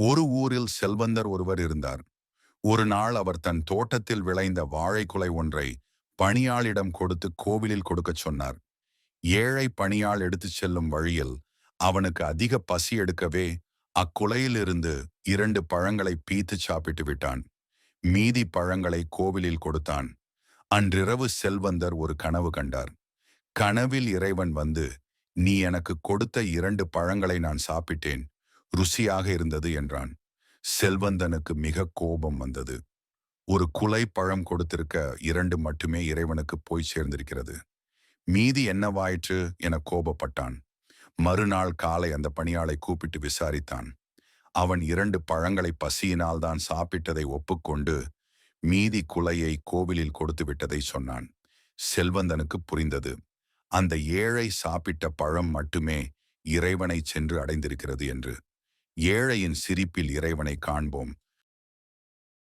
ஒரு ஊரில் செல்வந்தர் ஒருவர் இருந்தார். ஒரு நாள் அவர் தன் தோட்டத்தில் விளைந்த வாழைக்குலை ஒன்றை பணியாளிடம் கொடுத்து கோவிலில் கொடுக்கச் சொன்னார். ஏழை பணியாள் எடுத்துச் செல்லும் வழியில் அவனுக்கு அதிக பசி எடுக்கவே அக்குலையிலிருந்து 2 பழங்களை பீத்துச் சாப்பிட்டு விட்டான். மீதி பழங்களை கோவிலில் கொடுத்தான். அன்றிரவு செல்வந்தர் ஒரு கனவு கண்டார். கனவில் இறைவன் வந்து, "நீ எனக்கு கொடுத்த 2 பழங்களை நான் சாப்பிட்டேன். ருசியாக இருந்தது" என்றான். செல்வந்தனுக்கு மிக கோபம் வந்தது. ஒரு குலை பழம் கொடுத்திருக்க 2 மட்டுமே இறைவனுக்கு போய் சேர்ந்திருக்கிறது. மீதி என்னவாயிற்று என கோபப்பட்டான். மறுநாள் காலை அந்த பணியாளை கூப்பிட்டு விசாரித்தான். அவன் 2 பழங்களை பசியினால் தான் சாப்பிட்டதை ஒப்புக்கொண்டு மீதி குலையை கோவிலில் கொடுத்து விட்டதை சொன்னான். செல்வந்தனுக்கு புரிந்தது. அந்த ஏழை சாப்பிட்ட பழம் மட்டுமே இறைவனை சென்று அடைந்திருக்கிறது என்று. ஏழையின் சிரிப்பில் இறைவனை காண்போம்.